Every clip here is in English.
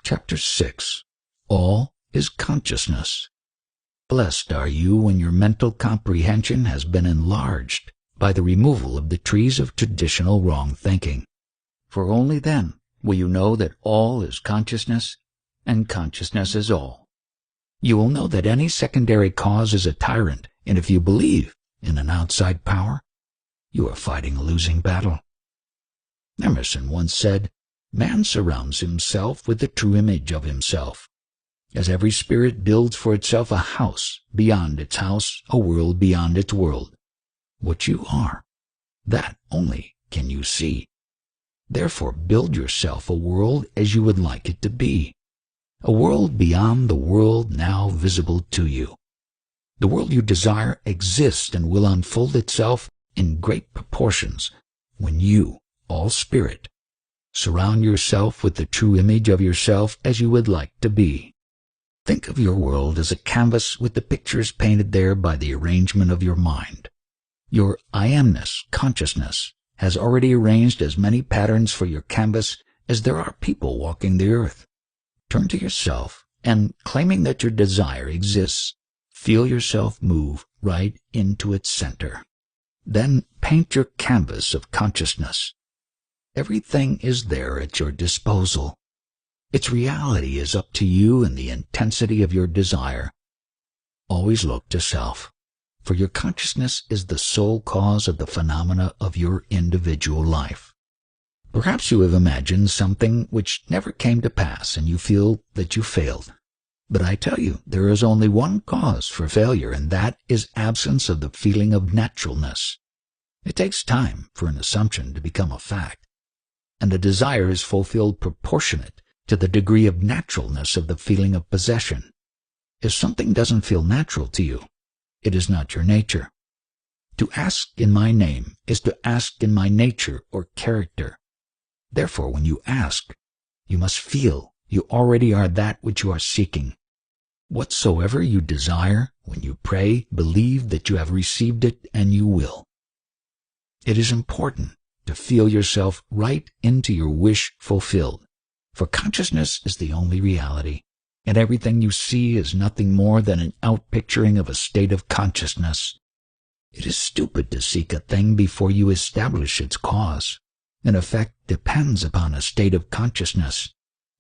Chapter 6. All is consciousness. Blessed are you when your mental comprehension has been enlarged by the removal of the trees of traditional wrong thinking. For only then will you know that all is consciousness, and consciousness is all. You will know that any secondary cause is a tyrant, and if you believe in an outside power, you are fighting a losing battle. Emerson once said, "Man surrounds himself with the true image of himself. As every spirit builds for itself a house beyond its house, a world beyond its world. What you are, that only can you see. Therefore build yourself a world as you would like it to be, a world beyond the world now visible to you. The world you desire exists and will unfold itself in great proportions when you, all spirit, surround yourself with the true image of yourself as you would like to be. Think of your world as a canvas with the pictures painted there by the arrangement of your mind. Your I-amness, consciousness, has already arranged as many patterns for your canvas as there are people walking the earth. Turn to yourself, and claiming that your desire exists, feel yourself move right into its center. Then paint your canvas of consciousness. Everything is there at your disposal. Its reality is up to you and the intensity of your desire. Always look to self, for your consciousness is the sole cause of the phenomena of your individual life. Perhaps you have imagined something which never came to pass and you feel that you failed. But I tell you, there is only one cause for failure, and that is absence of the feeling of naturalness. It takes time for an assumption to become a fact, and the desire is fulfilled proportionate to the degree of naturalness of the feeling of possession. If something doesn't feel natural to you, it is not your nature. To ask in my name is to ask in my nature or character. Therefore, when you ask, you must feel you already are that which you are seeking. Whatsoever you desire, when you pray, believe that you have received it and you will. It is important to feel yourself right into your wish fulfilled, for consciousness is the only reality, and everything you see is nothing more than an outpicturing of a state of consciousness. It is stupid to seek a thing before you establish its cause. An effect depends upon a state of consciousness,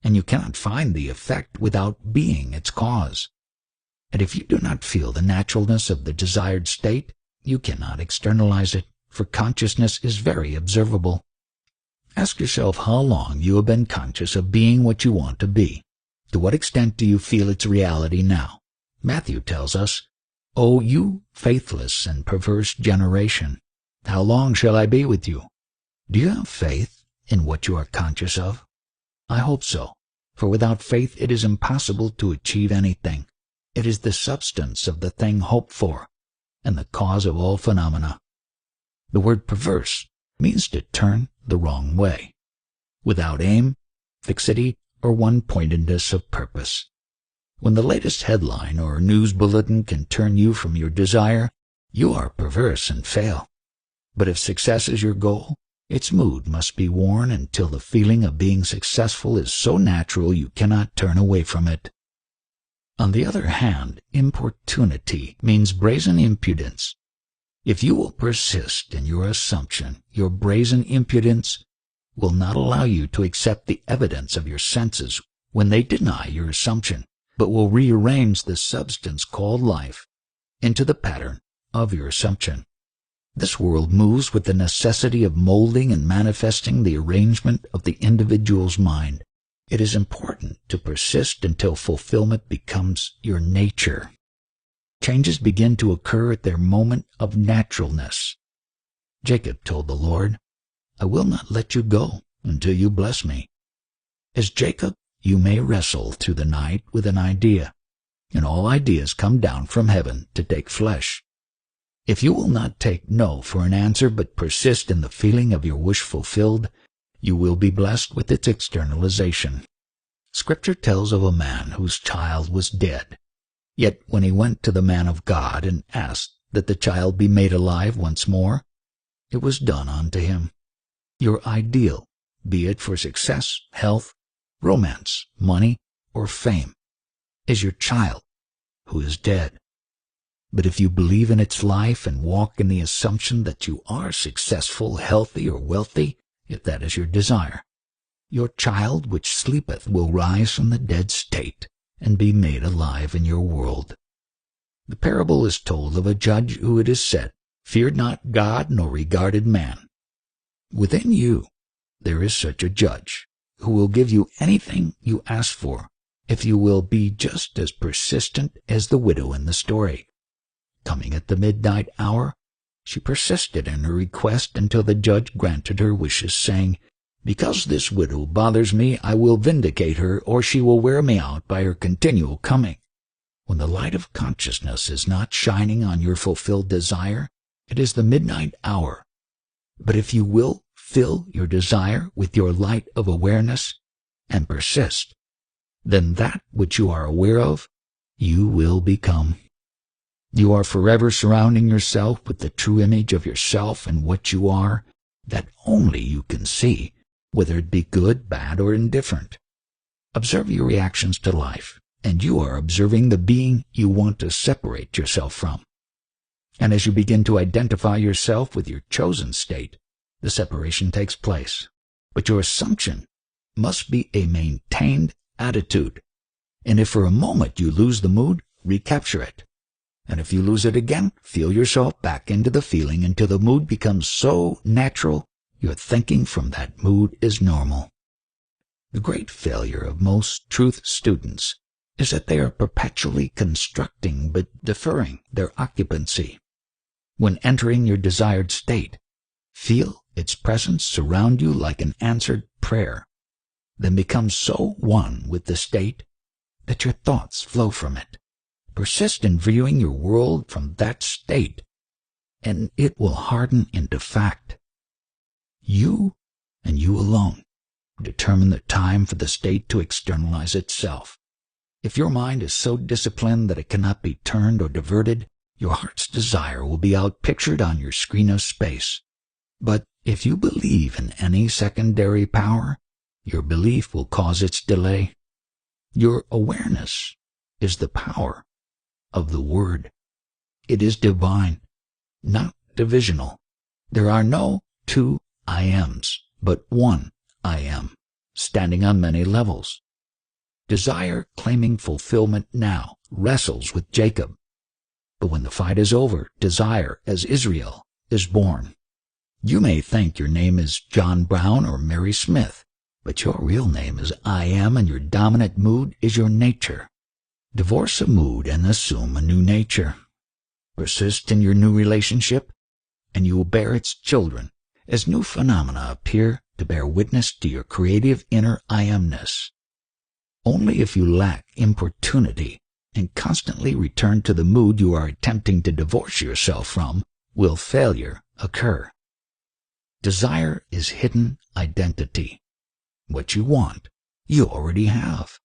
and you cannot find the effect without being its cause. And if you do not feel the naturalness of the desired state, you cannot externalize it, for consciousness is very observable. Ask yourself how long you have been conscious of being what you want to be. To what extent do you feel its reality now? Matthew tells us, "O you faithless and perverse generation, how long shall I be with you?" Do you have faith in what you are conscious of? I hope so, for without faith it is impossible to achieve anything. It is the substance of the thing hoped for, and the cause of all phenomena. The word perverse means to turn the wrong way, without aim, fixity, or one-pointedness of purpose. When the latest headline or news bulletin can turn you from your desire, you are perverse and fail. But if success is your goal, its mood must be worn until the feeling of being successful is so natural you cannot turn away from it. On the other hand, importunity means brazen impudence. If you will persist in your assumption, your brazen impudence will not allow you to accept the evidence of your senses when they deny your assumption, but will rearrange the substance called life into the pattern of your assumption. This world moves with the necessity of molding and manifesting the arrangement of the individual's mind. It is important to persist until fulfillment becomes your nature. Changes begin to occur at their moment of naturalness. Jacob told the Lord, "I will not let you go until you bless me." As Jacob, you may wrestle through the night with an idea, and all ideas come down from heaven to take flesh. If you will not take no for an answer but persist in the feeling of your wish fulfilled, you will be blessed with its externalization. Scripture tells of a man whose child was dead. Yet when he went to the man of God and asked that the child be made alive once more, it was done unto him. Your ideal, be it for success, health, romance, money, or fame, is your child, who is dead. But if you believe in its life and walk in the assumption that you are successful, healthy, or wealthy, if that is your desire, your child which sleepeth will rise from the dead state and be made alive in your world. The parable is told of a judge who, it is said, feared not God nor regarded man. Within you there is such a judge, who will give you anything you ask for, if you will be just as persistent as the widow in the story. Coming at the midnight hour, she persisted in her request until the judge granted her wishes, saying, "Because this widow bothers me, I will vindicate her, or she will wear me out by her continual coming." When the light of consciousness is not shining on your fulfilled desire, it is the midnight hour. But if you will fill your desire with your light of awareness and persist, then that which you are aware of, you will become. You are forever surrounding yourself with the true image of yourself and what you are, that only you can see, whether it be good, bad, or indifferent. Observe your reactions to life, and you are observing the being you want to separate yourself from. And as you begin to identify yourself with your chosen state, the separation takes place. But your assumption must be a maintained attitude. And if for a moment you lose the mood, recapture it. And if you lose it again, feel yourself back into the feeling until the mood becomes so natural, your thinking from that mood is normal. The great failure of most truth students is that they are perpetually constructing but deferring their occupancy. When entering your desired state, feel its presence surround you like an answered prayer, then become so one with the state that your thoughts flow from it. Persist in viewing your world from that state, and it will harden into fact. You, and you alone, determine the time for the state to externalize itself. If your mind is so disciplined that it cannot be turned or diverted, your heart's desire will be outpictured on your screen of space. But if you believe in any secondary power, your belief will cause its delay. Your awareness is the power of the Word. It is divine, not divisional. There are no two I ams, but one I am, standing on many levels. Desire claiming fulfillment now wrestles with Jacob. But when the fight is over, desire, as Israel, is born. You may think your name is John Brown or Mary Smith, but your real name is I Am, and your dominant mood is your nature. Divorce a mood and assume a new nature. Persist in your new relationship, and you will bear its children as new phenomena appear to bear witness to your creative inner I Amness. Only if you lack importunity and constantly return to the mood you are attempting to divorce yourself from will failure occur. Desire is hidden identity. What you want, you already have.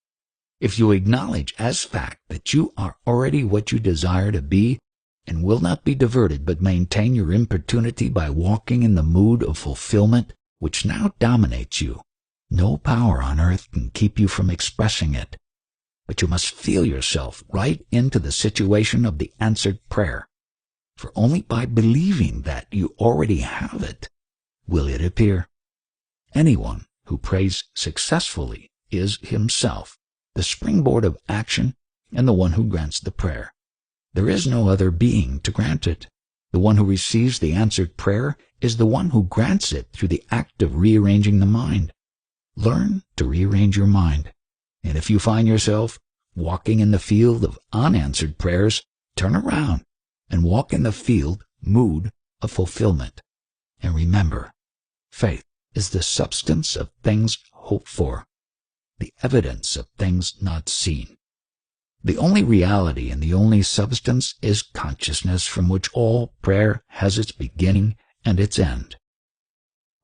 If you acknowledge as fact that you are already what you desire to be and will not be diverted but maintain your importunity by walking in the mood of fulfillment which now dominates you, no power on earth can keep you from expressing it. But you must feel yourself right into the situation of the answered prayer, for only by believing that you already have it will it appear. Anyone who prays successfully is himself the springboard of action and the one who grants the prayer. There is no other being to grant it. The one who receives the answered prayer is the one who grants it through the act of rearranging the mind. Learn to rearrange your mind, and if you find yourself walking in the field of unanswered prayers, turn around and walk in the field mood of fulfillment. And remember, faith is the substance of things hoped for, the evidence of things not seen. The only reality and the only substance is consciousness, from which all prayer has its beginning and its end.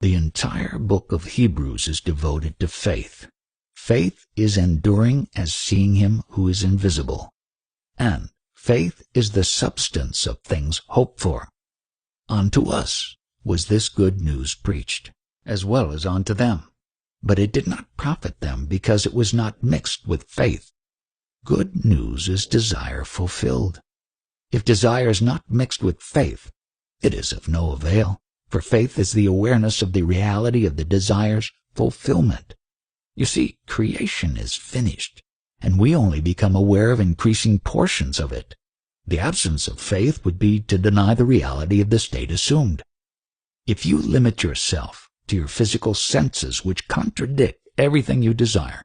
The entire book of Hebrews is devoted to faith. Faith is enduring as seeing him who is invisible, and faith is the substance of things hoped for. Unto us was this good news preached, as well as unto them. but it did not profit them because it was not mixed with faith. Good news is desire fulfilled. If desire is not mixed with faith, it is of no avail, for faith is the awareness of the reality of the desire's fulfillment. You see, creation is finished, and we only become aware of increasing portions of it. The absence of faith would be to deny the reality of the state assumed. If you limit yourself to your physical senses which contradict everything you desire,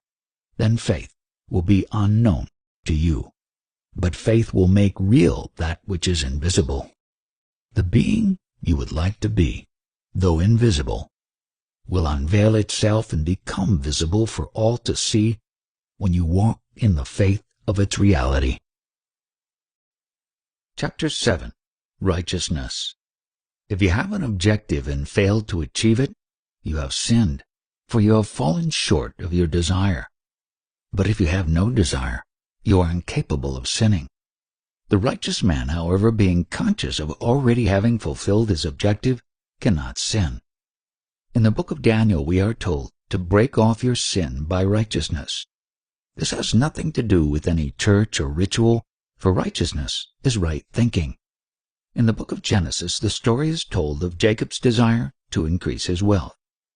then faith will be unknown to you. But faith will make real that which is invisible. The being you would like to be, though invisible, will unveil itself and become visible for all to see when you walk in the faith of its reality. Chapter 7. Righteousness. If you have an objective and fail to achieve it, you have sinned, for you have fallen short of your desire. But if you have no desire, you are incapable of sinning. The righteous man, however, being conscious of already having fulfilled his objective, cannot sin. In the book of Daniel we are told to break off your sin by righteousness. This has nothing to do with any church or ritual, for righteousness is right thinking. In the book of Genesis the story is told of Jacob's desire to increase his wealth.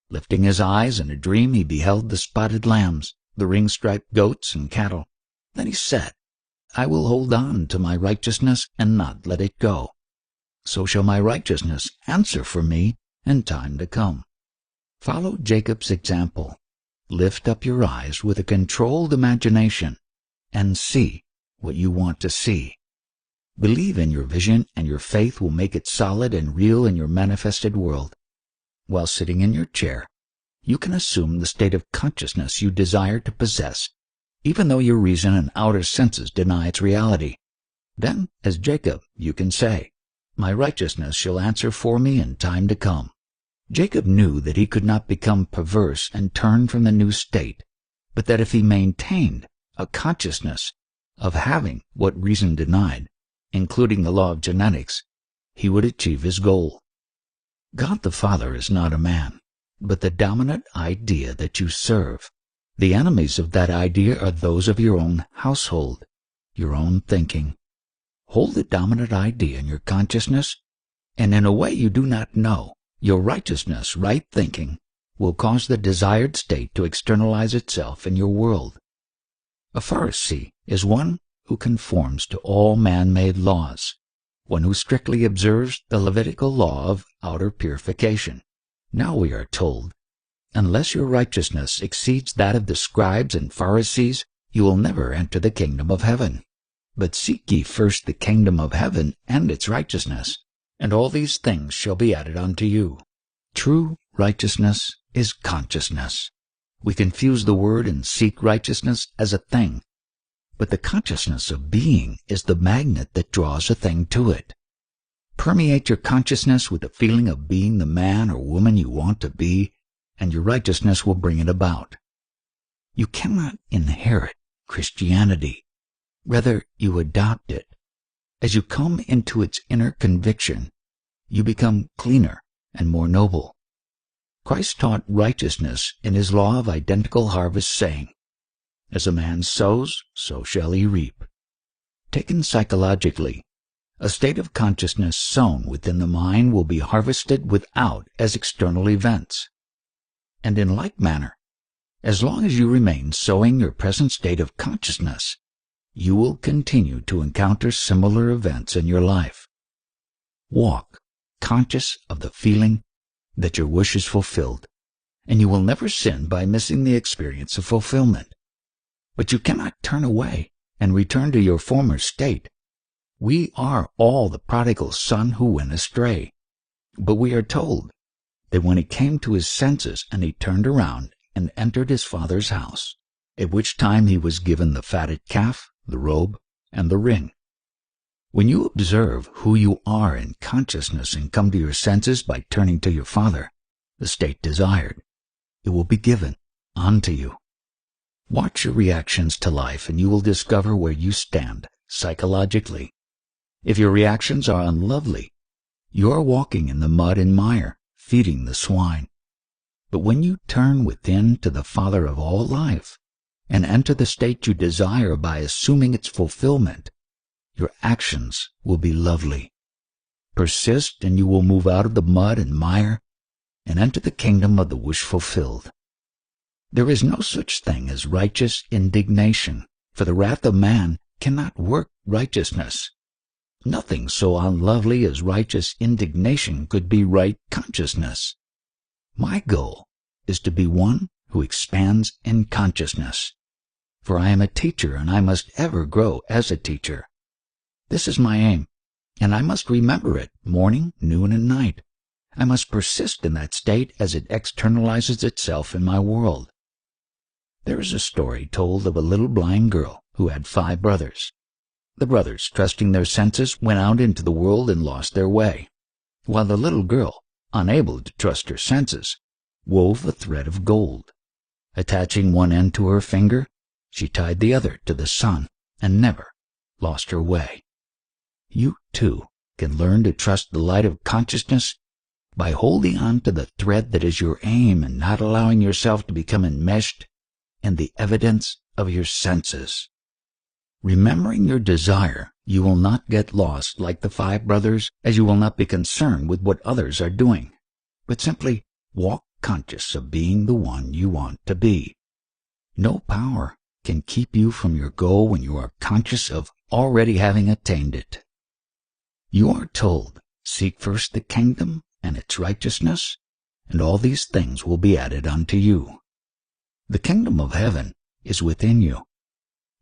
Lifting his eyes in a dream he beheld the spotted lambs, the ring-striped goats and cattle. Then he said, I will hold on to my righteousness and not let it go. So shall my righteousness answer for me in time to come. Follow Jacob's example. Lift up your eyes with a controlled imagination and see what you want to see. Believe in your vision, and your faith will make it solid and real in your manifested world. While sitting in your chair, you can assume the state of consciousness you desire to possess, even though your reason and outer senses deny its reality. Then, as Jacob, you can say, My righteousness shall answer for me in time to come. Jacob knew that he could not become perverse and turn from the new state, but that if he maintained a consciousness of having what reason denied, including the law of genetics, he would achieve his goal. God the Father is not a man, but the dominant idea that you serve. The enemies of that idea are those of your own household, your own thinking. Hold the dominant idea in your consciousness, and in a way you do not know, your righteousness, right thinking, will cause the desired state to externalize itself in your world. A Pharisee is one who conforms to all man-made laws, one who strictly observes the Levitical law of outer purification. Now we are told, unless your righteousness exceeds that of the scribes and Pharisees, you will never enter the kingdom of heaven. But seek ye first the kingdom of heaven and its righteousness, and all these things shall be added unto you. True righteousness is consciousness. We confuse the word and seek righteousness as a thing, but the consciousness of being is the magnet that draws a thing to it. Permeate your consciousness with the feeling of being the man or woman you want to be, and your righteousness will bring it about. You cannot inherit Christianity. Rather, you adopt it. As you come into its inner conviction, you become cleaner and more noble. Christ taught righteousness in his law of identical harvest, saying, As a man sows, so shall he reap. Taken psychologically, a state of consciousness sown within the mind will be harvested without as external events. And in like manner, as long as you remain sowing your present state of consciousness, you will continue to encounter similar events in your life. Walk conscious of the feeling that your wish is fulfilled, and you will never sin by missing the experience of fulfillment. But you cannot turn away and return to your former state. We are all the prodigal son who went astray. But we are told that when he came to his senses and he turned around and entered his father's house, at which time he was given the fatted calf, the robe, and the ring. When you observe who you are in consciousness and come to your senses by turning to your Father, the state desired, it will be given unto you. Watch your reactions to life and you will discover where you stand psychologically. If your reactions are unlovely, you are walking in the mud and mire, feeding the swine. But when you turn within to the Father of all life and enter the state you desire by assuming its fulfillment, your actions will be lovely. Persist and you will move out of the mud and mire and enter the kingdom of the wish fulfilled. There is no such thing as righteous indignation, for the wrath of man cannot work righteousness. Nothing so unlovely as righteous indignation could be right consciousness. My goal is to be one who expands in consciousness, for I am a teacher and I must ever grow as a teacher. This is my aim, and I must remember it morning, noon, and night. I must persist in that state as it externalizes itself in my world. There is a story told of a little blind girl who had 5 brothers. The brothers, trusting their senses, went out into the world and lost their way, while the little girl, unable to trust her senses, wove a thread of gold. Attaching one end to her finger, she tied the other to the sun and never lost her way. You, too, can learn to trust the light of consciousness by holding on to the thread that is your aim and not allowing yourself to become enmeshed in the evidence of your senses. Remembering your desire, you will not get lost like the 5 brothers, as you will not be concerned with what others are doing, but simply walk conscious of being the one you want to be. No power can keep you from your goal when you are conscious of already having attained it. You are told, seek first the kingdom and its righteousness, and all these things will be added unto you. The kingdom of heaven is within you.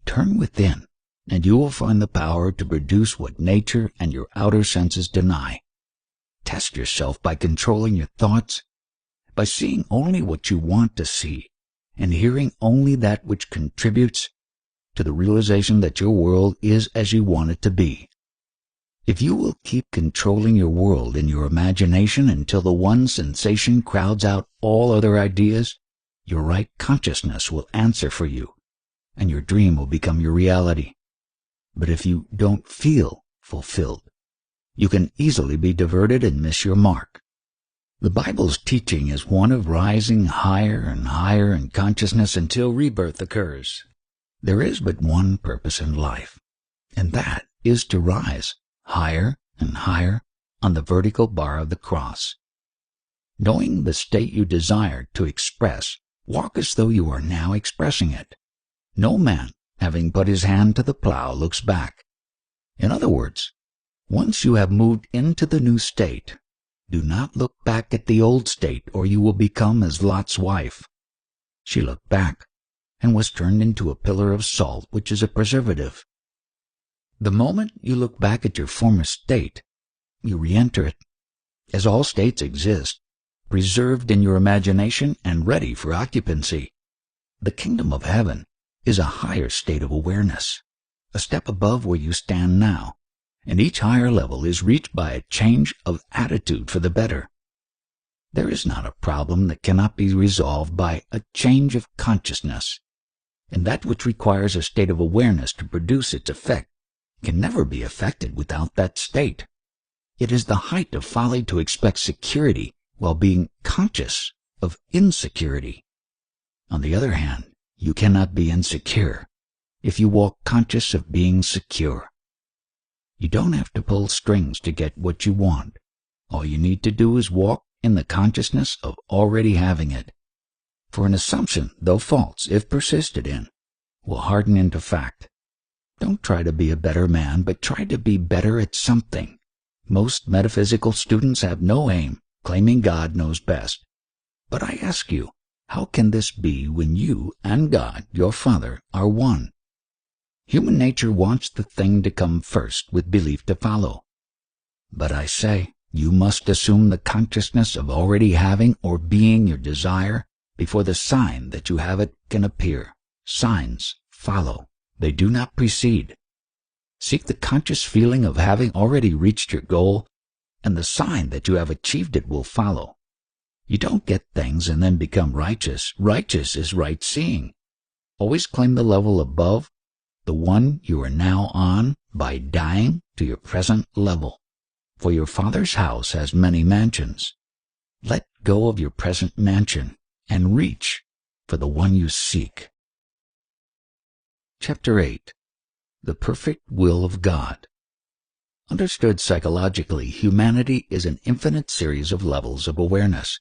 Turn within, and you will find the power to produce what nature and your outer senses deny. Test yourself by controlling your thoughts, by seeing only what you want to see, and hearing only that which contributes to the realization that your world is as you want it to be. If you will keep controlling your world in your imagination until the one sensation crowds out all other ideas, your right consciousness will answer for you, and your dream will become your reality. But if you don't feel fulfilled, you can easily be diverted and miss your mark. The Bible's teaching is one of rising higher and higher in consciousness until rebirth occurs. There is but one purpose in life, and that is to rise higher and higher on the vertical bar of the cross. Knowing the state you desire to express, walk as though you are now expressing it. No man, having put his hand to the plow, looks back. In other words, once you have moved into the new state, do not look back at the old state, or you will become as Lot's wife. She looked back and was turned into a pillar of salt, which is a preservative. The moment you look back at your former state, you re-enter it, as all states exist, preserved in your imagination and ready for occupancy. The kingdom of heaven is a higher state of awareness, a step above where you stand now, and each higher level is reached by a change of attitude for the better. There is not a problem that cannot be resolved by a change of consciousness, and that which requires a state of awareness to produce its effect can never be effected without that state. It is the height of folly to expect security while being conscious of insecurity. On the other hand, you cannot be insecure if you walk conscious of being secure. You don't have to pull strings to get what you want. All you need to do is walk in the consciousness of already having it. For an assumption, though false, if persisted in, will harden into fact. Don't try to be a better man, but try to be better at something. Most metaphysical students have no aim, claiming God knows best. But I ask you, how can this be when you and God, your Father, are one? Human nature wants the thing to come first, with belief to follow. But I say, you must assume the consciousness of already having or being your desire before the sign that you have it can appear. Signs follow. They do not precede. Seek the conscious feeling of having already reached your goal, and the sign that you have achieved it will follow. You don't get things and then become righteous. Righteous is right seeing. Always claim the level above the one you are now on by dying to your present level. For your Father's house has many mansions. Let go of your present mansion and reach for the one you seek. Chapter 8. The Perfect Will of God. Understood psychologically, humanity is an infinite series of levels of awareness,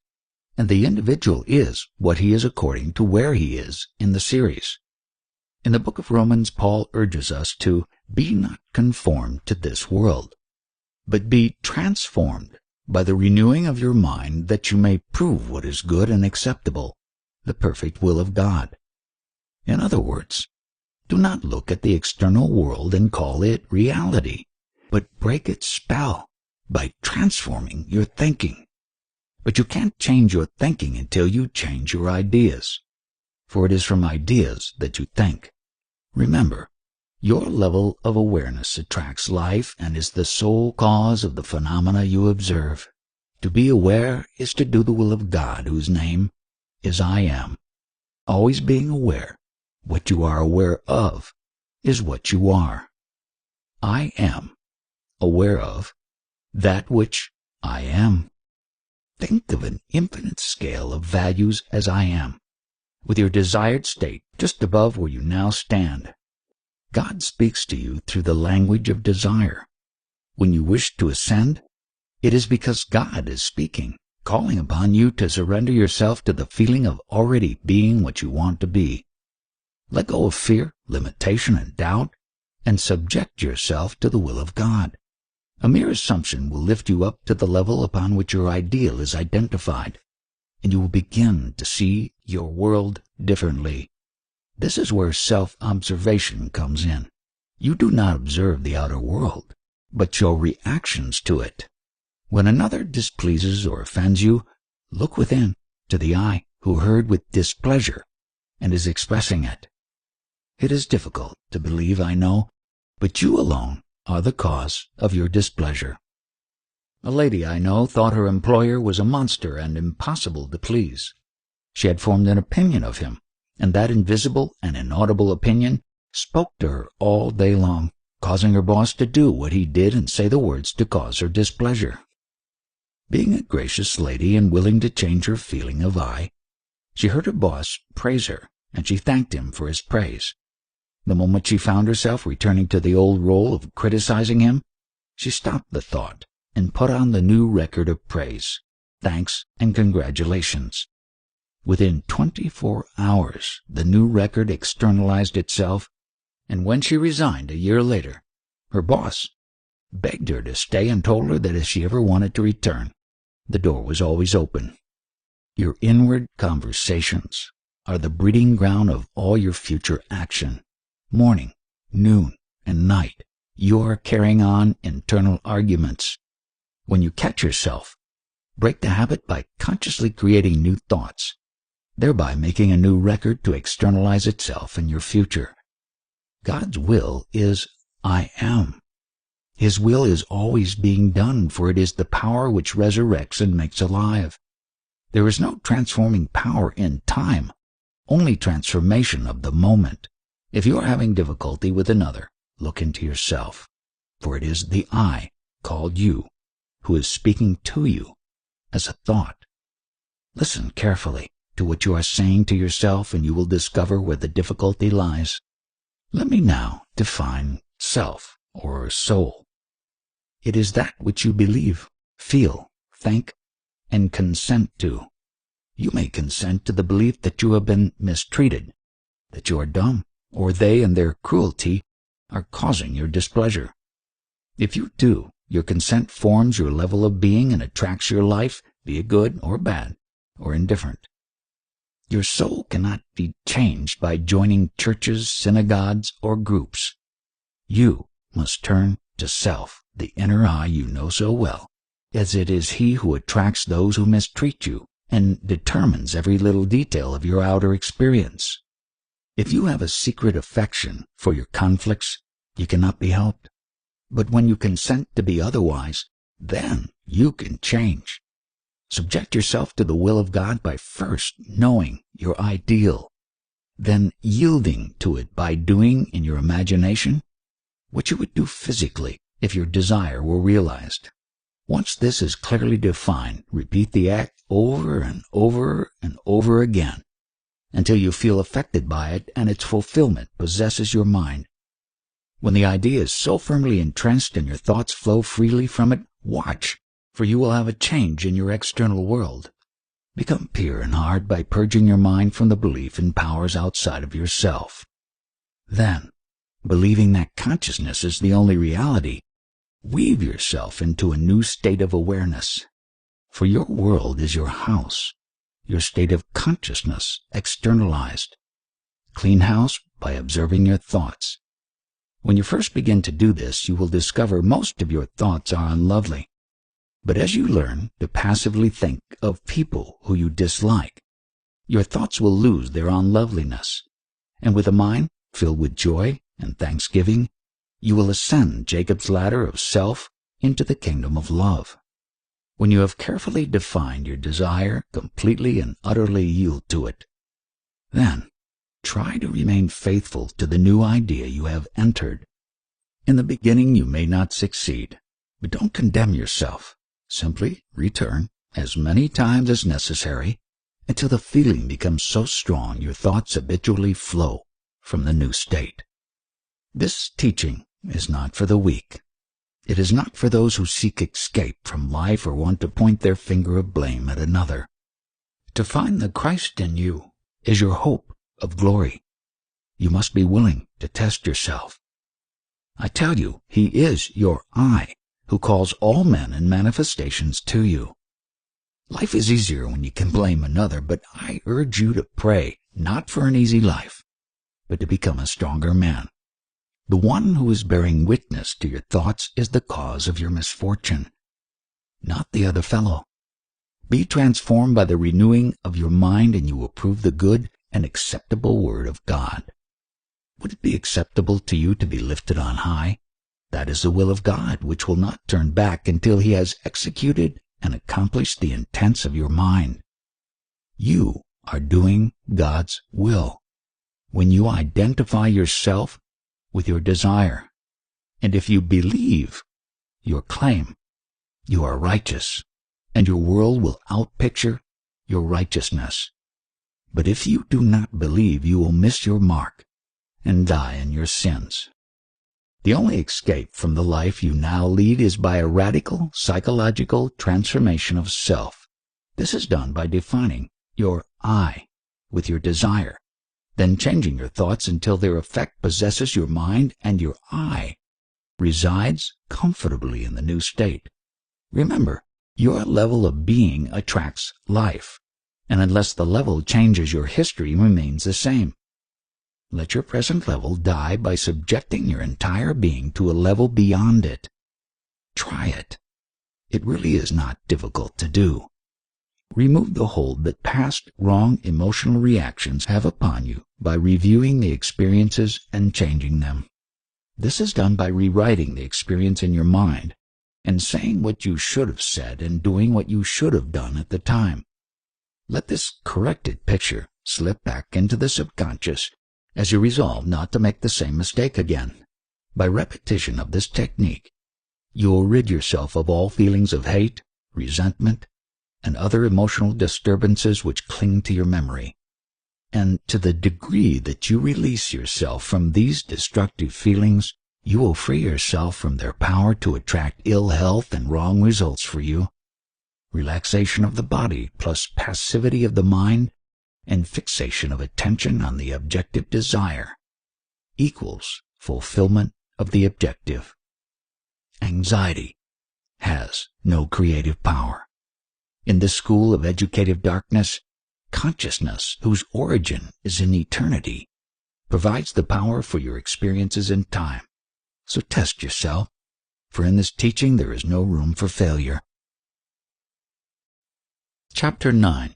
and the individual is what he is according to where he is in the series. In the book of Romans, Paul urges us to be not conformed to this world, but be transformed by the renewing of your mind, that you may prove what is good and acceptable, the perfect will of God. In other words, do not look at the external world and call it reality, but break its spell by transforming your thinking. But you can't change your thinking until you change your ideas, for it is from ideas that you think. Remember, your level of awareness attracts life and is the sole cause of the phenomena you observe. To be aware is to do the will of God, whose name is I Am. Always being aware, what you are aware of is what you are. I am aware of that which I am. Think of an infinite scale of values as I am, with your desired state just above where you now stand. God speaks to you through the language of desire. When you wish to ascend, it is because God is speaking, calling upon you to surrender yourself to the feeling of already being what you want to be. Let go of fear, limitation, and doubt, and subject yourself to the will of God. A mere assumption will lift you up to the level upon which your ideal is identified, and you will begin to see your world differently. This is where self-observation comes in. You do not observe the outer world, but your reactions to it. When another displeases or offends you, look within to the I who heard with displeasure and is expressing it. It is difficult to believe, I know, but you alone are the cause of your displeasure. A lady I know thought her employer was a monster and impossible to please. She had formed an opinion of him, and that invisible and inaudible opinion spoke to her all day long, causing her boss to do what he did and say the words to cause her displeasure. Being a gracious lady and willing to change her feeling of I, she heard her boss praise her, and she thanked him for his praise. The moment she found herself returning to the old role of criticizing him, she stopped the thought and put on the new record of praise, thanks, and congratulations. Within 24 hours, the new record externalized itself, and when she resigned a year later, her boss begged her to stay and told her that if she ever wanted to return, the door was always open. Your inward conversations are the breeding ground of all your future action. Morning, noon, and night, you are carrying on internal arguments. When you catch yourself, break the habit by consciously creating new thoughts, thereby making a new record to externalize itself in your future. God's will is I am. His will is always being done, for it is the power which resurrects and makes alive. There is no transforming power in time, only transformation of the moment. If you are having difficulty with another, look into yourself, for it is the I, called you, who is speaking to you as a thought. Listen carefully to what you are saying to yourself, and you will discover where the difficulty lies. Let me now define self, or soul. It is that which you believe, feel, think, and consent to. You may consent to the belief that you have been mistreated, that you are dumb, or they and their cruelty are causing your displeasure. If you do, your consent forms your level of being and attracts your life, be it good or bad, or indifferent. Your soul cannot be changed by joining churches, synagogues, or groups. You must turn to self, the inner I you know so well, as it is he who attracts those who mistreat you and determines every little detail of your outer experience. If you have a secret affection for your conflicts, you cannot be helped. But when you consent to be otherwise, then you can change. Subject yourself to the will of God by first knowing your ideal, then yielding to it by doing in your imagination what you would do physically if your desire were realized. Once this is clearly defined, repeat the act over and over and over again until you feel affected by it and its fulfillment possesses your mind. When the idea is so firmly entrenched and your thoughts flow freely from it, watch, for you will have a change in your external world. Become pure and hard by purging your mind from the belief in powers outside of yourself. Then, believing that consciousness is the only reality, weave yourself into a new state of awareness. For your world is your house, your state of consciousness externalized. Clean house by observing your thoughts. When you first begin to do this, you will discover most of your thoughts are unlovely. But as you learn to passively think of people who you dislike, your thoughts will lose their unloveliness, and with a mind filled with joy and thanksgiving, you will ascend Jacob's ladder of self into the kingdom of love. When you have carefully defined your desire, completely and utterly yield to it. Then, try to remain faithful to the new idea you have entered. In the beginning you may not succeed, but don't condemn yourself. Simply return as many times as necessary until the feeling becomes so strong your thoughts habitually flow from the new state. This teaching is not for the weak. It is not for those who seek escape from life or want to point their finger of blame at another. To find the Christ in you is your hope of glory. You must be willing to test yourself. I tell you, He is your I, who calls all men and manifestations to you. Life is easier when you can blame another, but I urge you to pray, not for an easy life, but to become a stronger man. The one who is bearing witness to your thoughts is the cause of your misfortune, not the other fellow. Be transformed by the renewing of your mind, and you will prove the good and acceptable word of God. Would it be acceptable to you to be lifted on high? That is the will of God, which will not turn back until He has executed and accomplished the intents of your mind. You are doing God's will when you identify yourself with your desire. And if you believe your claim, you are righteous, and your world will outpicture your righteousness. But if you do not believe, you will miss your mark and die in your sins. The only escape from the life you now lead is by a radical psychological transformation of self. This is done by defining your I with your desire, then changing your thoughts until their effect possesses your mind and your I resides comfortably in the new state. Remember, your level of being attracts life, and unless the level changes, your history remains the same. Let your present level die by subjecting your entire being to a level beyond it. Try it. It really is not difficult to do. Remove the hold that past wrong emotional reactions have upon you by reviewing the experiences and changing them. This is done by rewriting the experience in your mind and saying what you should have said and doing what you should have done at the time. Let this corrected picture slip back into the subconscious as you resolve not to make the same mistake again. By repetition of this technique, you will rid yourself of all feelings of hate, resentment, and other emotional disturbances which cling to your memory. And to the degree that you release yourself from these destructive feelings, you will free yourself from their power to attract ill health and wrong results for you. Relaxation of the body plus passivity of the mind and fixation of attention on the objective desire equals fulfillment of the objective. Anxiety has no creative power. In this school of educative darkness, consciousness, whose origin is in eternity, provides the power for your experiences in time. So test yourself, for in this teaching there is no room for failure. Chapter 9.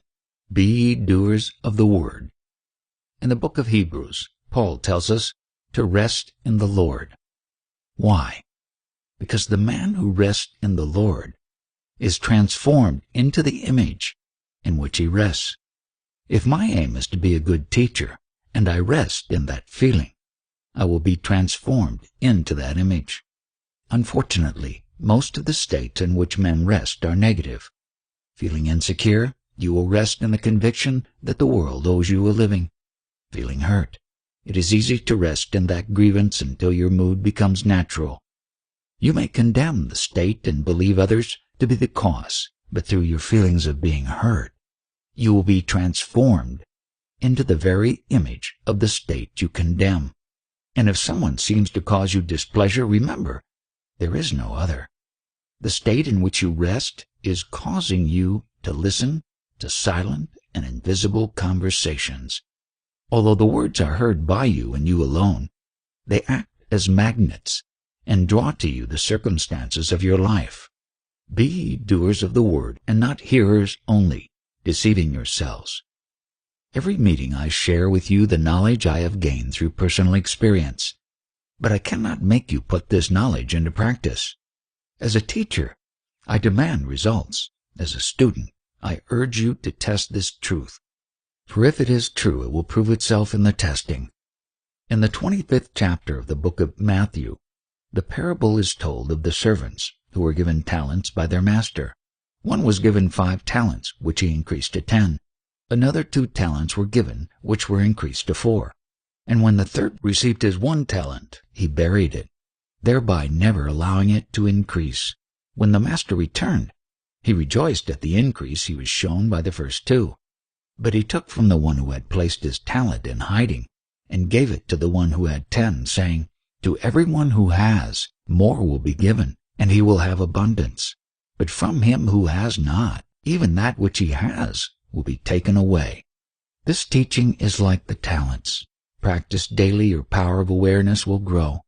Be ye doers of the word. In the book of Hebrews, Paul tells us to rest in the Lord. Why? Because the man who rests in the Lord is transformed into the image in which he rests. If my aim is to be a good teacher, and I rest in that feeling, I will be transformed into that image. Unfortunately, Most of the states in which men rest are negative. Feeling insecure, you will rest in the conviction that the world owes you a living. Feeling hurt, it is easy to rest in that grievance until your mood becomes natural. You may condemn the state and believe others to be the cause, but through your feelings of being hurt, you will be transformed into the very image of the state you condemn. And if someone seems to cause you displeasure, remember, there is no other. The state in which you rest is causing you to listen to silent and invisible conversations. Although the words are heard by you and you alone, they act as magnets and draw to you the circumstances of your life. Be ye doers of the word and not hearers only, deceiving yourselves. Every meeting I share with you the knowledge I have gained through personal experience, but I cannot make you put this knowledge into practice. As a teacher, I demand results. As a student, I urge you to test this truth, for if it is true, it will prove itself in the testing. In the 25th chapter of the book of Matthew, the parable is told of the servants who were given talents by their master. One was given 5 talents, which he increased to 10. Another 2 talents were given, which were increased to 4. And when the third received his 1 talent, he buried it, thereby never allowing it to increase. When the master returned, he rejoiced at the increase he was shown by the first 2. But he took from the one who had placed his talent in hiding, and gave it to the one who had 10, saying, To everyone who has, more will be given, and he will have abundance. But from him who has not, even that which he has will be taken away. This teaching is like the talents. Practice daily, your power of awareness will grow.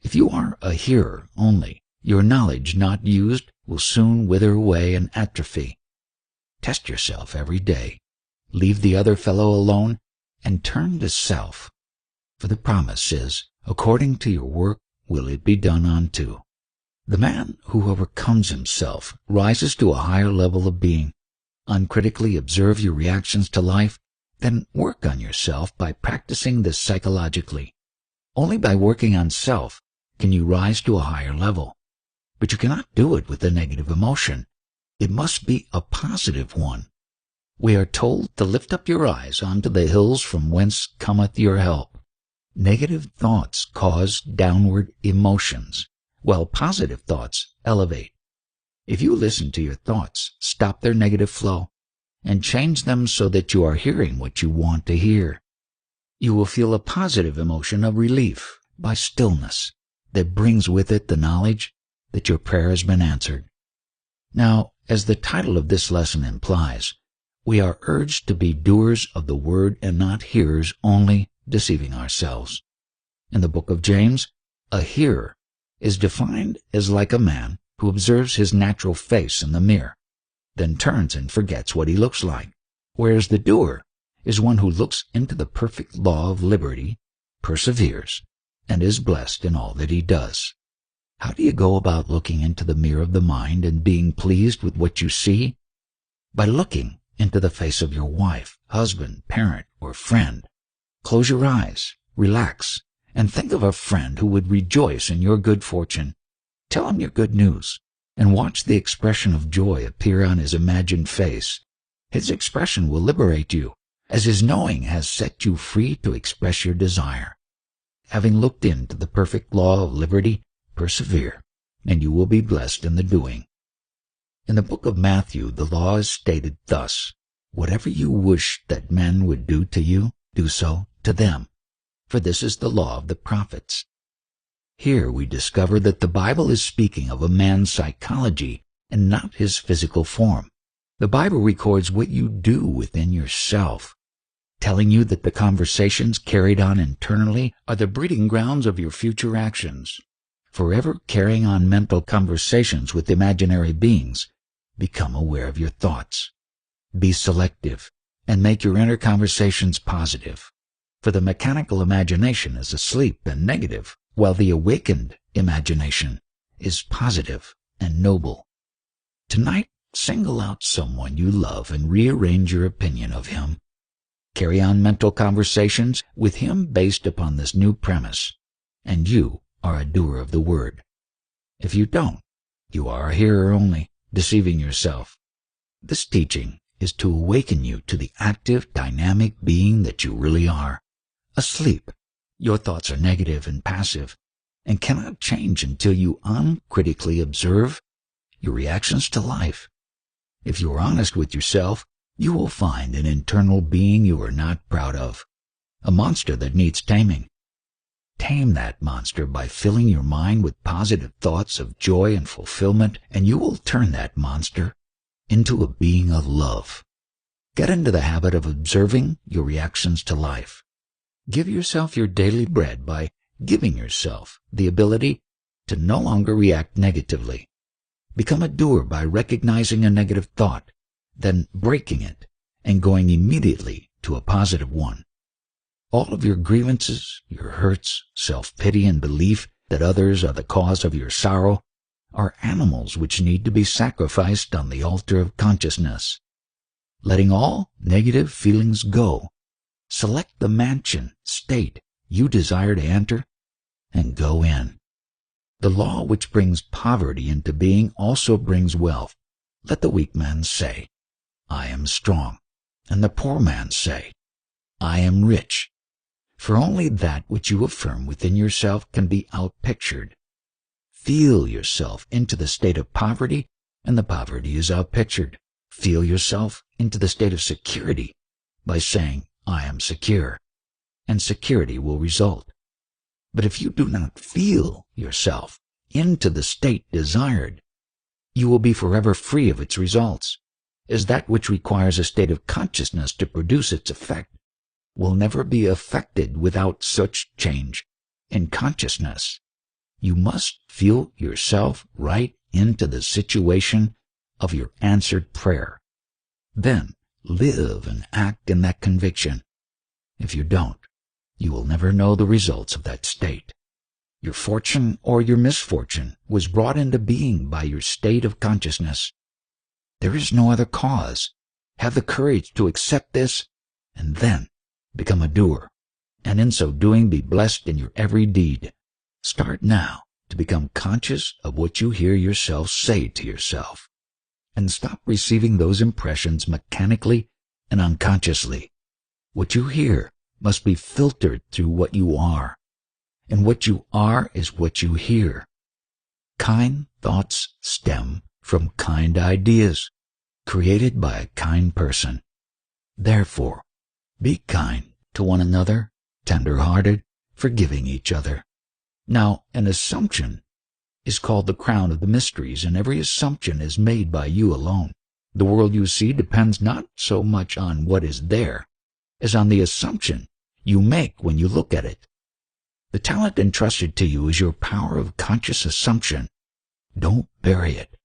If you are a hearer only, your knowledge not used will soon wither away and atrophy. Test yourself every day. Leave the other fellow alone and turn to self. For the promise is, according to your work will it be done unto. The man who overcomes himself rises to a higher level of being. Uncritically observe your reactions to life, then work on yourself by practicing this psychologically. Only by working on self can you rise to a higher level. But you cannot do it with a negative emotion. It must be a positive one. We are told to lift up your eyes unto the hills from whence cometh your help. Negative thoughts cause downward emotions, while positive thoughts elevate. If you listen to your thoughts, stop their negative flow, and change them so that you are hearing what you want to hear, you will feel a positive emotion of relief by stillness that brings with it the knowledge that your prayer has been answered. Now, as the title of this lesson implies, we are urged to be doers of the word and not hearers only, deceiving ourselves. In the book of James, a hearer is defined as like a man who observes his natural face in the mirror, then turns and forgets what he looks like, whereas the doer is one who looks into the perfect law of liberty, perseveres, and is blessed in all that he does. How do you go about looking into the mirror of the mind and being pleased with what you see? By looking into the face of your wife, husband, parent, or friend. Close your eyes, relax, and think of a friend who would rejoice in your good fortune. Tell him your good news, and watch the expression of joy appear on his imagined face. His expression will liberate you, as his knowing has set you free to express your desire. Having looked into the perfect law of liberty, persevere, and you will be blessed in the doing. In the book of Matthew, the law is stated thus: Whatever you wish that men would do to you, do so to them, for this is the law of the prophets. Here we discover that the Bible is speaking of a man's psychology and not his physical form. The Bible records what you do within yourself, telling you that the conversations carried on internally are the breeding grounds of your future actions. Forever carrying on mental conversations with imaginary beings, become aware of your thoughts. Be selective and make your inner conversations positive, for the mechanical imagination is asleep and negative, while the awakened imagination is positive and noble. Tonight, single out someone you love and rearrange your opinion of him. Carry on mental conversations with him based upon this new premise, and you are a doer of the word. If you don't, You are a hearer only, deceiving yourself. This teaching is to awaken you to the active, dynamic being that you really are. Asleep, your thoughts are negative and passive, and cannot change until you uncritically observe your reactions to life. If you are honest with yourself, you will find an internal being you are not proud of, a monster that needs taming. Tame that monster by filling your mind with positive thoughts of joy and fulfillment, and you will turn that monster into a being of love. Get into the habit of observing your reactions to life. Give yourself your daily bread by giving yourself the ability to no longer react negatively. Become a doer by recognizing a negative thought, then breaking it and going immediately to a positive one. All of your grievances, your hurts, self-pity, and belief that others are the cause of your sorrow are animals which need to be sacrificed on the altar of consciousness. Letting all negative feelings go, select the mansion, state you desire to enter, and go in. The law which brings poverty into being also brings wealth. Let the weak man say, I am strong, and the poor man say, I am rich. For only that which you affirm within yourself can be outpictured. Feel yourself into the state of poverty, and the poverty is outpictured. Feel yourself into the state of security by saying, I am secure, and security will result. But if you do not feel yourself into the state desired, you will be forever free of its results, as that which requires a state of consciousness to produce its effect will never be affected without such change in consciousness. You must feel yourself right into the situation of your answered prayer. Then live and act in that conviction. If you don't, you will never know the results of that state. Your fortune or your misfortune was brought into being by your state of consciousness. There is no other cause. Have the courage to accept this, and then become a doer, and in so doing be blessed in your every deed. Start now to become conscious of what you hear yourself say to yourself, and stop receiving those impressions mechanically and unconsciously. What you hear must be filtered through what you are, and what you are is what you hear. Kind thoughts stem from kind ideas, created by a kind person. Therefore, be kind to one another, tender-hearted, forgiving each other. Now, an assumption is called the crown of the mysteries, and every assumption is made by you alone. The world you see depends not so much on what is there, as on the assumption you make when you look at it. The talent entrusted to you is your power of conscious assumption. Don't bury it.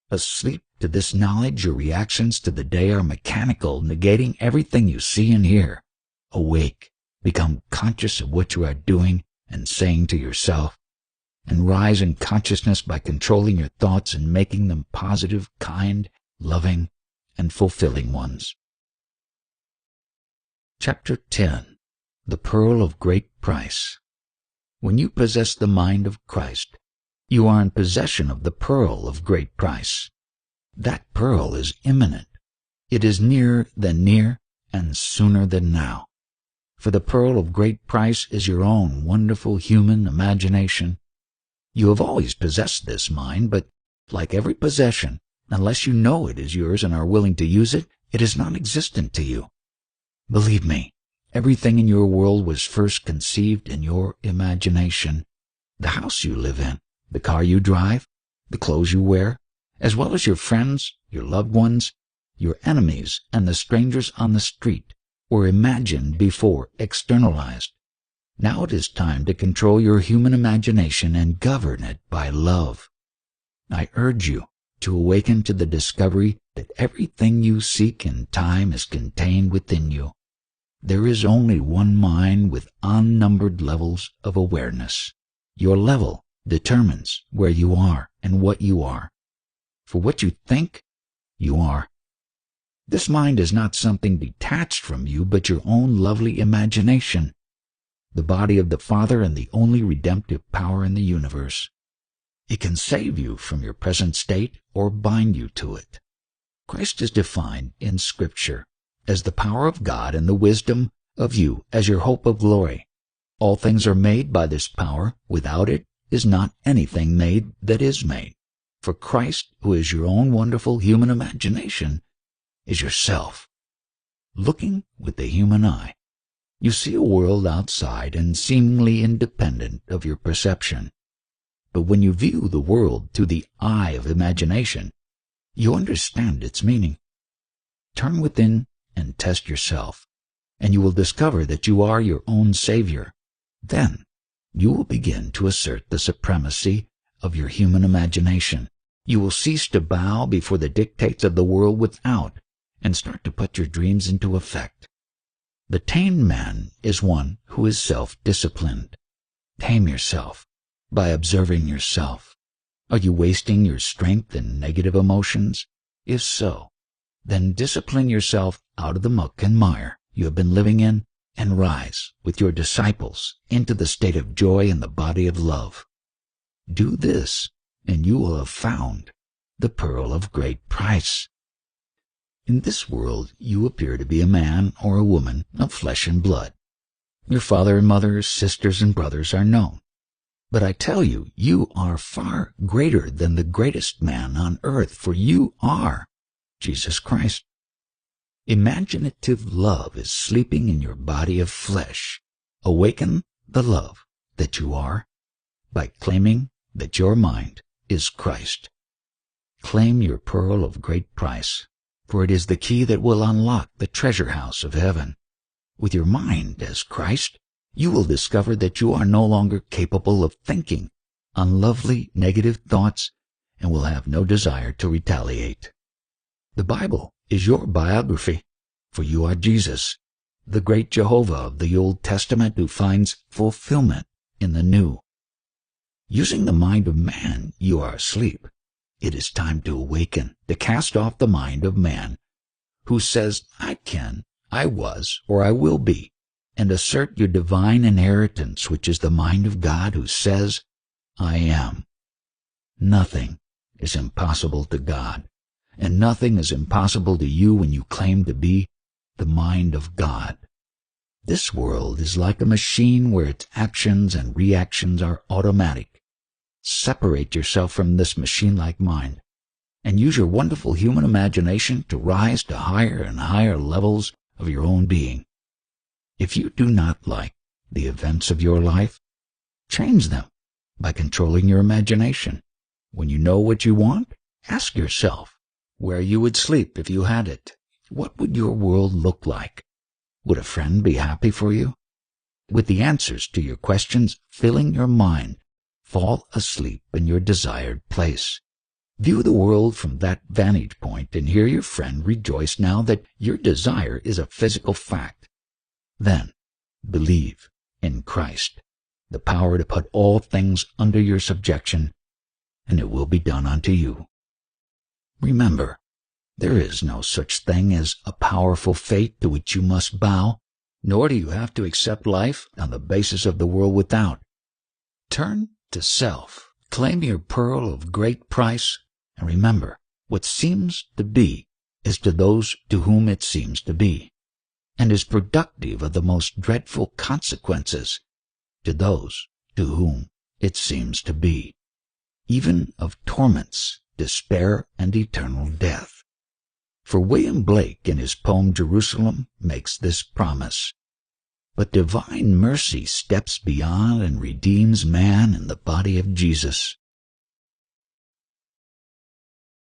Asleep to this knowledge, your reactions to the day are mechanical, negating everything you see and hear. Awake, become conscious of what you are doing and saying to yourself, and rise in consciousness by controlling your thoughts and making them positive, kind, loving, and fulfilling ones. Chapter 10. The Pearl of Great Price. When you possess the mind of Christ, you are in possession of the pearl of great price. That pearl is imminent. It is nearer than near, and sooner than now. For the pearl of great price is your own wonderful human imagination. You have always possessed this mind, but like every possession, unless you know it is yours and are willing to use it, it is non-existent to you. Believe me, everything in your world was first conceived in your imagination. The house you live in, the car you drive, the clothes you wear, as well as your friends, your loved ones, your enemies, and the strangers on the street, were imagined before externalized. Now it is time to control your human imagination and govern it by love. I urge you to awaken to the discovery that everything you seek in time is contained within you. There is only one mind with unnumbered levels of awareness. Your level determines where you are and what you are. For what you think, you are. This mind is not something detached from you, but your own lovely imagination, the body of the Father and the only redemptive power in the universe. It can save you from your present state or bind you to it. Christ is defined in Scripture as the power of God and the wisdom of you as your hope of glory. All things are made by this power. Without it is not anything made that is made. For Christ, who is your own wonderful human imagination, is yourself. Looking with the human eye, you see a world outside and seemingly independent of your perception. But when you view the world through the eye of imagination, you understand its meaning. Turn within and test yourself, and you will discover that you are your own Savior. Then you will begin to assert the supremacy of your human imagination. You will cease to bow before the dictates of the world without, and start to put your dreams into effect. The tamed man is one who is self-disciplined. Tame yourself by observing yourself. Are you wasting your strength in negative emotions? If so, then discipline yourself out of the muck and mire you have been living in, and rise with your disciples into the state of joy in the body of love. Do this, and you will have found the pearl of great price. In this world you appear to be a man or a woman of flesh and blood. Your father and mother, sisters and brothers are known. But I tell you, you are far greater than the greatest man on earth, for you are Jesus Christ. Imaginative love is sleeping in your body of flesh. Awaken the love that you are by claiming that your mind is Christ. Claim your pearl of great price, for it is the key that will unlock the treasure house of heaven. With your mind as Christ, you will discover that you are no longer capable of thinking unlovely, negative thoughts and will have no desire to retaliate. The Bible is your biography, for you are Jesus, the great Jehovah of the Old Testament who finds fulfillment in the New. Using the mind of man, you are asleep. It is time to awaken, to cast off the mind of man, who says, I can, I was, or I will be, and assert your divine inheritance, which is the mind of God who says, I am. Nothing is impossible to God, and nothing is impossible to you when you claim to be the mind of God. This world is like a machine where its actions and reactions are automatic. Separate yourself from this machine-like mind, and use your wonderful human imagination to rise to higher and higher levels of your own being. If you do not like the events of your life, change them by controlling your imagination. When you know what you want, ask yourself where you would sleep if you had it. What would your world look like? Would a friend be happy for you? With the answers to your questions filling your mind, fall asleep in your desired place. View the world from that vantage point and hear your friend rejoice now that your desire is a physical fact. Then believe in Christ, the power to put all things under your subjection, and it will be done unto you. Remember, there is no such thing as a powerful fate to which you must bow, nor do you have to accept life on the basis of the world without. Turn to self, claim your pearl of great price, and remember, what seems to be is to those to whom it seems to be, and is productive of the most dreadful consequences to those to whom it seems to be, even of torments, despair, and eternal death. For William Blake in his poem Jerusalem makes this promise, but divine mercy steps beyond and redeems man in the body of Jesus.